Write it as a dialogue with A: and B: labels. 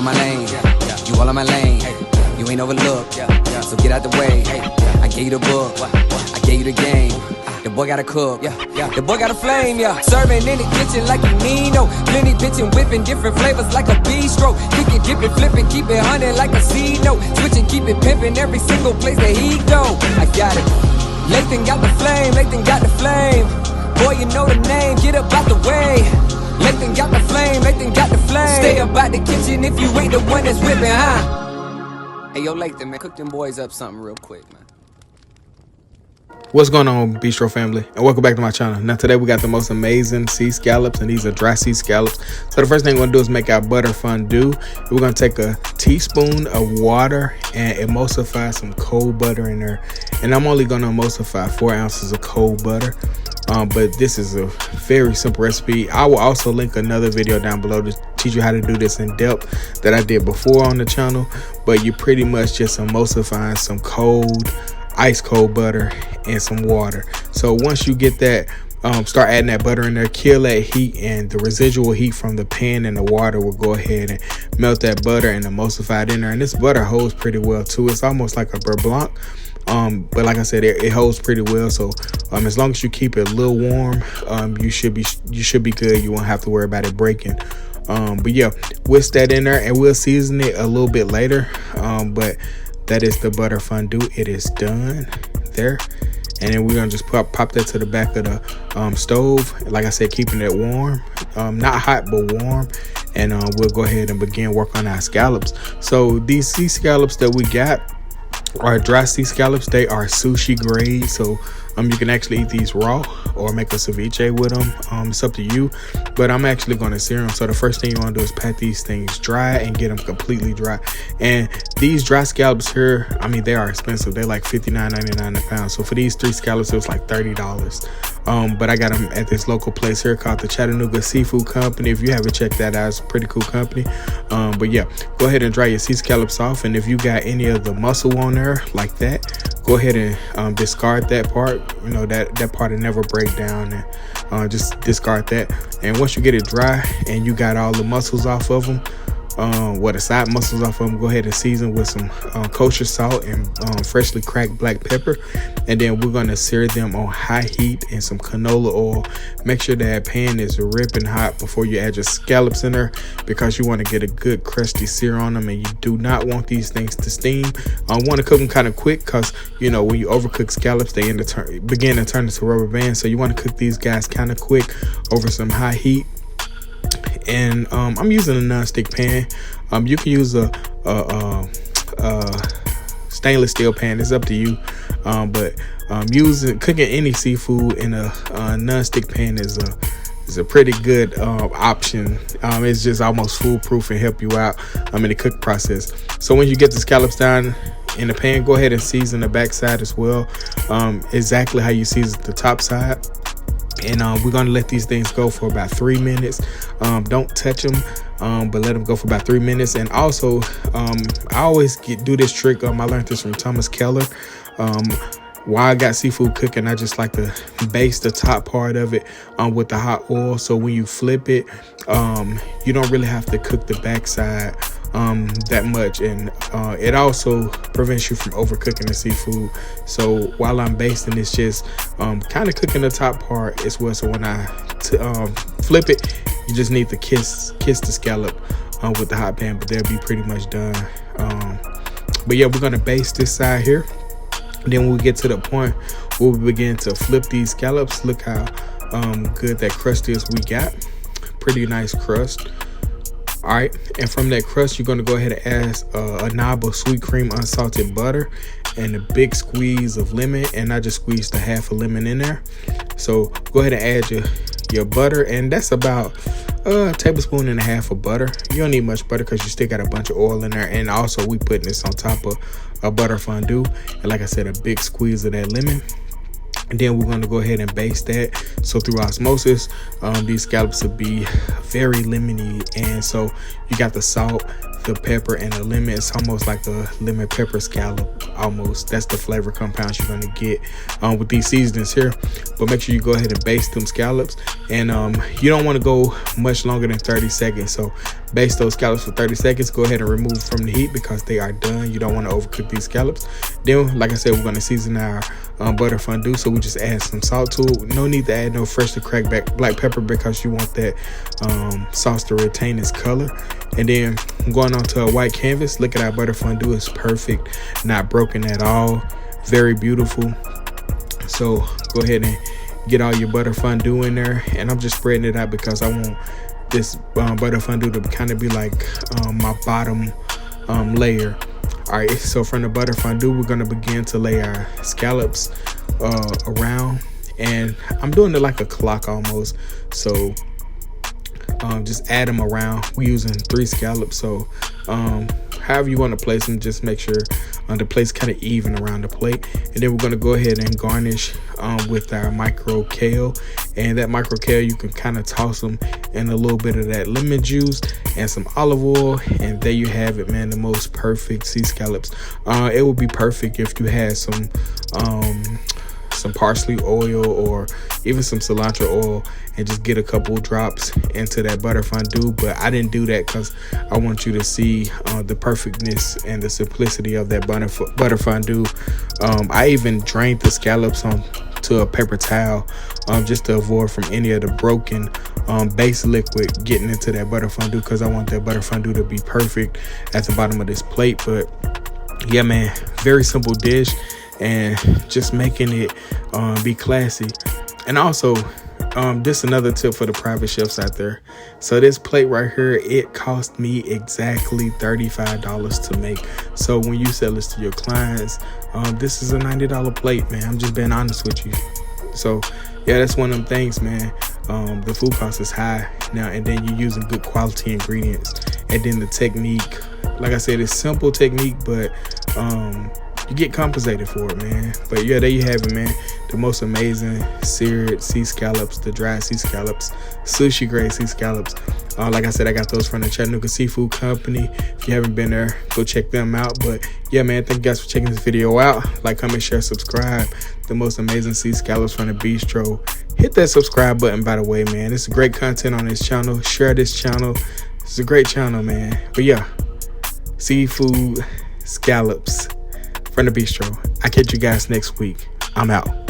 A: on my lane, you all on my lane. You ain't overlooked, so get out the way. I gave you the book, I gave you the game. The boy gotta cook, the boy got a flame, Serving in the kitchen like you Nino. Plenty bitchin', whipping different flavors like a bistro. Kick it, dip it, flip it, keep it hunting like a C-note. Switch and keep it pimpin' every single place that he go. I got it. Lathan got the flame, Lathan got the flame. Boy, you know the name, get up out the way. Lathan got the flame, Lathan got the flame. Stay up out the kitchen if you ain't the one that's whipping, huh? Hey, yo, Lathan, man, cook them boys up something real quick, man.
B: What's going on, Bistro family, and welcome back to my channel. Now today we got the most amazing sea scallops, and these are dry sea scallops. So the first thing we're gonna do is make our butter fondue. We're gonna take a teaspoon of water and emulsify some cold butter in there, and I'm only gonna emulsify 4 ounces of cold butter. But this is a very simple recipe. I will also link another video down below to teach you how to do this in depth that I did before on the channel. But you pretty much just emulsifying some ice cold butter and some water. So once you get that, start adding that butter in there, kill that heat, and the residual heat from the pan and the water will go ahead and melt that butter and emulsify it in there. And this butter holds pretty well too. It's almost like a beurre blanc, but like I said, it holds pretty well. So as long as you keep it a little warm, you should be good. You won't have to worry about it breaking. But yeah, whisk that in there, and we'll season it a little bit later. But that is the butter fondue. It is done there. And then we're gonna just pop that to the back of the stove. Like I said, keeping it warm, not hot but warm. And we'll go ahead and begin work on our scallops. So these sea scallops that we got are dry sea scallops. They are sushi grade, so you can actually eat these raw or make a ceviche with them. It's up to you, but I'm actually going to sear them. So the first thing you want to do is pat these things dry and get them completely dry. And these dry scallops here, I mean, they are expensive. They're like $59.99 a pound. So for these 3 scallops, it was like $30. But I got them at this local place here called the Chattanooga Seafood Company. If you haven't checked that out, it's a pretty cool company. But yeah, go ahead and dry your sea scallops off. And if you got any of the muscle on there like that, go ahead and discard that part. You know, that part will never break down, and just discard that. And once you get it dry and you got all the muscles off of them, the side muscles off of them, go ahead and season with some kosher salt and freshly cracked black pepper. And then we're going to sear them on high heat in some canola oil. Make sure that pan is ripping hot before you add your scallops in there, because you want to get a good crusty sear on them, and you do not want these things to steam. Want to cook them kind of quick, because you know when you overcook scallops, they begin to turn into rubber bands. So you want to cook these guys kind of quick over some high heat. And I'm using a non-stick pan. You can use a stainless steel pan. It's up to you. But cooking any seafood in a non-stick pan is a pretty good option. It's just almost foolproof and help you out in the cook process. So when you get the scallops down in the pan, go ahead and season the back side as well, exactly how you season the top side. And we're going to let these things go for about 3 minutes. Don't touch them, but let them go for about 3 minutes. And also, I always do this trick. I learned this from Thomas Keller. While I got seafood cooking, I just like to baste the top part of it with the hot oil. So when you flip it, you don't really have to cook the backside that much, and it also prevents you from overcooking the seafood. So while I'm basting, it's just kind of cooking the top part as well. So when I flip it, you just need to kiss the scallop with the hot pan, but they'll be pretty much done. But yeah, we're gonna baste this side here. Then when we get to the point where we begin to flip these scallops, look how good that crust is we got. Pretty nice crust. All right, and from that crust, you're going to go ahead and add a knob of sweet cream unsalted butter and a big squeeze of lemon. And I just squeezed a half a lemon in there. So go ahead and add your butter, and that's about a tablespoon and a half of butter. You don't need much butter because you still got a bunch of oil in there. And also we putting this on top of a butter fondue, and like I said, a big squeeze of that lemon. And then we're going to go ahead and baste that. So through osmosis, these scallops will be very lemony. And so you got the salt, the pepper, and the lemon. It's almost like a lemon pepper scallop almost. That's the flavor compounds you're gonna get with these seasonings here. But make sure you go ahead and baste them scallops, and you don't want to go much longer than 30 seconds. So baste those scallops for 30 seconds. Go ahead and remove from the heat because they are done. You don't want to overcook these scallops. Then, like I said, we're gonna season our butter fondue. So we just add some salt to it. No need to add no freshly cracked black pepper because you want that sauce to retain its color. And then going on to a white canvas. Look at our butter fondue. It's perfect, not broken at all, very beautiful. So go ahead and get all your butter fondue in there, and I'm just spreading it out because I want this butter fondue to kind of be like my bottom layer. All right, so from the butter fondue, we're gonna begin to lay our scallops around, and I'm doing it like a clock almost. So just add them around. We're using 3 scallops, so however you want to place them, just make sure the plate's kind of even around the plate. And then we're going to go ahead and garnish with our micro kale. And that micro kale, you can kind of toss them in a little bit of that lemon juice and some olive oil, and there you have it, man. The most perfect sea scallops. It would be perfect if you had some parsley oil or even some cilantro oil and just get a couple drops into that butter fondue. But I didn't do that because I want you to see the perfectness and the simplicity of that butter fondue. I even drained the scallops onto a paper towel just to avoid from any of the broken base liquid getting into that butter fondue, because I want that butter fondue to be perfect at the bottom of this plate. But yeah, man, very simple dish, and just making it be classy. And also, this another tip for the private chefs out there. So this plate right here, it cost me exactly $35 to make. So when you sell this to your clients, this is a $90 plate, man. I'm just being honest with you. So yeah, that's one of them things, man. The food cost is high now, and then you're using good quality ingredients. And then the technique, like I said, it's simple technique, but you get compensated for it, man. But yeah, there you have it, man. The most amazing seared sea scallops, the dry sea scallops, sushi grade sea scallops. Like I said, I got those from the Chattanooga Seafood Company. If you haven't been there, go check them out. But yeah, man, thank you guys for checking this video out. Like, comment, share, subscribe. The most amazing sea scallops from the Bistro. Hit that subscribe button, by the way, man. It's great content on this channel. Share this channel. It's a great channel, man. But yeah, seafood scallops from the Bistro. I catch you guys next week. I'm out.